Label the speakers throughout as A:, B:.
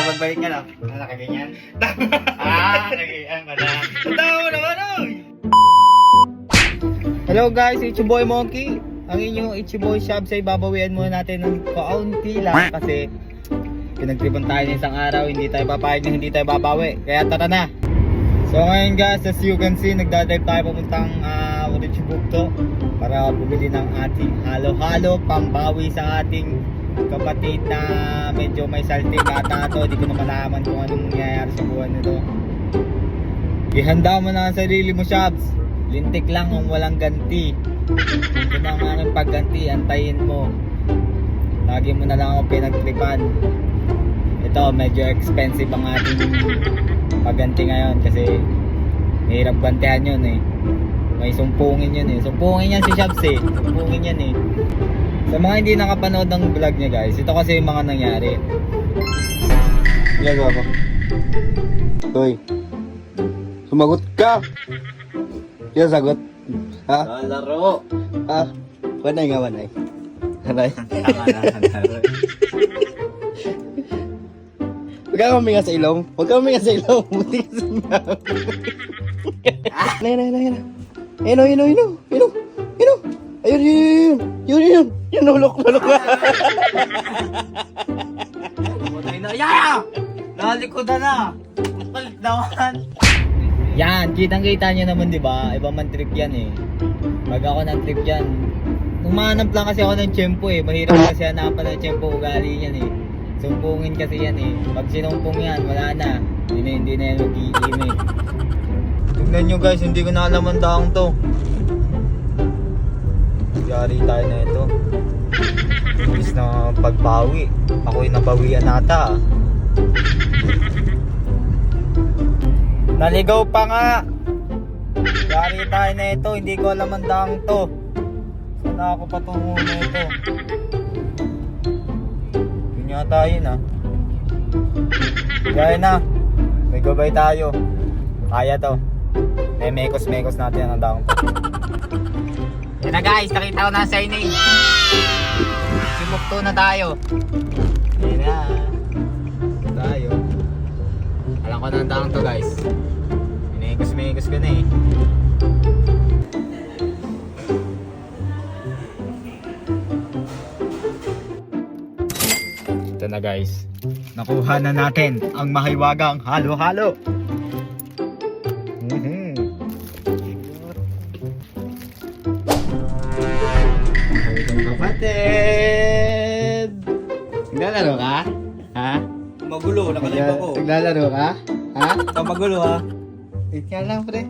A: pagbalik ka lang. Nakaganyan. Nakaganyan ka na. Tama mo naman, oy! Hello guys, it's your boy Monkey. Ang inyong Ichiboy Shop ay babawian muna natin ng kaunti lang kasi pinagtripan tayo ng isang araw, hindi tayo papayag na hindi tayo babawi. Kaya tara na. So ngayon guys, as you can see, nagdadrive tayo papuntang Uritsubugto para bumili ng ating halo-halo pambawi sa ating kapatid na medyo may salting bata to. Hindi ko na malaman kung anong mangyayari sa buwan nito. Ihanda mo na ang sarili mo, Shabs. Lintik lang kung walang ganti. Ito na ang aking pagganti, antayin mo. Lagi mo na lang ako pinagtripan. Ito, medyo expensive ang ating pagganti ngayon kasi mahirap gantihan yun eh. May sumpungin yun eh. Sumpungin yan si Shabs eh. Sumpungin yan eh. Sa mga hindi nakapanood ng vlog niya guys, ito kasi yung mga nangyari.
B: Ginagawa ko. Hoy. Sumagot ka. Yan sagot. Ha?
A: Laro.
B: Ha? Wanay nga wanay. Wanay. Huwag ka huminga sa ilong. Huwag ka huminga sa ilong. Buti ka sa ilong. Ayun. Ayun. Yun, ulok.
A: Pumatay na. Yeah! Nalikodan na. Palit naman. Yan, kitang-kita nyo naman, di ba? Ibang man trip yan eh. Pag ako ng trip yan, umanap lang kasi ako ng tiyempo eh. Mahirap kasi hanapan ng tiyempo, ugali yan eh. Sumpungin kasi yan eh. Pag sinumpong yan, wala na. Hindi na yan mag-iim eh. Tignan nyo guys, hindi ko na alam ang daang to. Yari tayo na ito. Imbis na pagbawi, ako'y nabawian nata ah. Naligaw pa nga. Yari tayo na ito, hindi ko alam ang daang to. Sana ako patungo na ito. Yun yata yun ah. Gaya na. May gabay tayo. Kaya to. May mekos natin ang daang to. Yan na guys, nakita ko na sa inyo. Sibukto na tayo. Yan na. Tayo. Alam ko na ang daang to guys. Mekos ko na eh. Ito na guys. Nakuha na natin ang mahiwagang halo-halo. Kapatid! Naglalaro ka? Ha?
C: Magulo, nakalive ako.
B: Naglalaro ka? Ha?
C: Magulo ha.
B: Wait nga lang pre.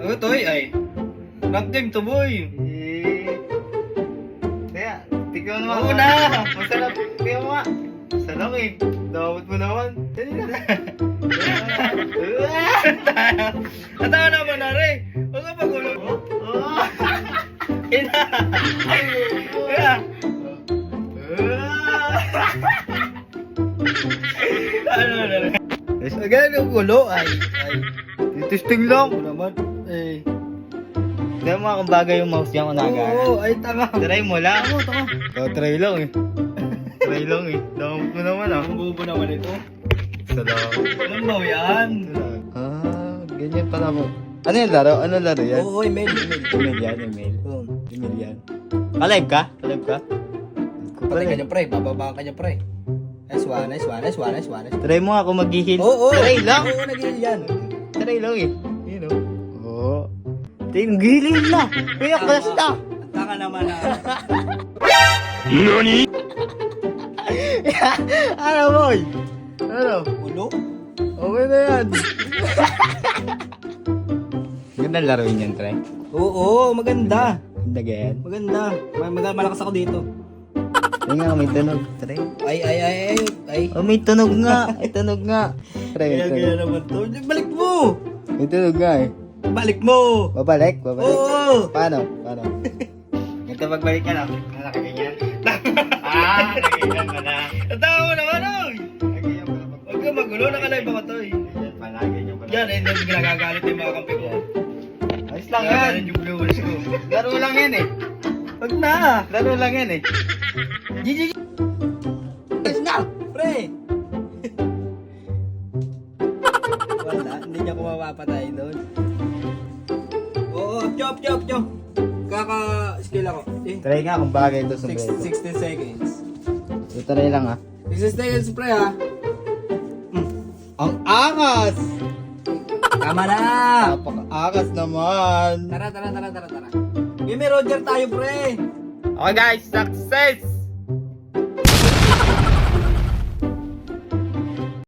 A: Ano to ay? Rank game to boy. Kaya, tignan mo ako na. Masarap. Kaya mo nga. Sarap eh. Dawat mo naman. Dali na. Natawa naman na rin. Huwag ka magulo. Ina. Kaya. Ano na rin? Agad yung gulo ay titisting lang naman eh. Hindi mo akong bagay yung mouse niya kung nagana. Oo, ay tanga. Try mo lang. Oo, tanga. Try lang eh. Try lang eh. Damot mo naman ah.
C: Ang bubo naman ito.
A: Salamat. Alam mo yan.
B: Ganyan pala mo. Ano yung laro? Ano laro yan?
C: Oo, email.
B: Email yan. Email yan. Ka-live ka?
C: Patay ka niya pre, bababa ka niya pre. Nice one.
B: Try mo ako mag-heal.
C: Oo,
B: Try lang.
C: Oo, nag-heal yan.
B: Try lang eh. Yun o. Oo. Tingilin na. Kaya basta.
C: Ang tanga naman ha.
B: Nani? Ano boy? Ano?
C: Ulo?
B: Okay na yan. Ganda laruin yan, Trey.
C: Oo, maganda.
B: Ganda ganyan.
C: Maganda. Malakas ako dito.
B: Ay nga, may tunog, Trey.
C: Ay.
B: Oh, may tunog nga. May tunog nga. Trey, may
C: Kaya
B: tunog.
C: naman to. Balik mo!
B: May tunog nga eh.
C: Balik mo!
B: Babalik?
C: Oo!
B: Paano?
A: Ito pagbalik ka lang. Nakaganyan. Nakaganyan ka na. Natawa mo naman oy! Huwag ka magulo, nakalive ako to eh. Yan, hindi ginagagalit yung mga kampi ko. Ayos lang yan. Yung viewers ko. Laro lang yan eh. Wag na. Laro lang yan eh. GG.
C: Ayos na! Pre! Wala, hindi niya ko mapapatay doon. Oo, chop, chop, chop. Kaka-skill ako. Eh,
B: Try nga kung bagay ito sa bredo.
C: 16 seconds.
B: Try lang ah.
C: 16 seconds, pre, ha?
B: Ang angas!
C: Tama na!
B: Napaka-angas naman!
C: Tara. Mimi Roger tayo, pre!
A: Okay guys, success!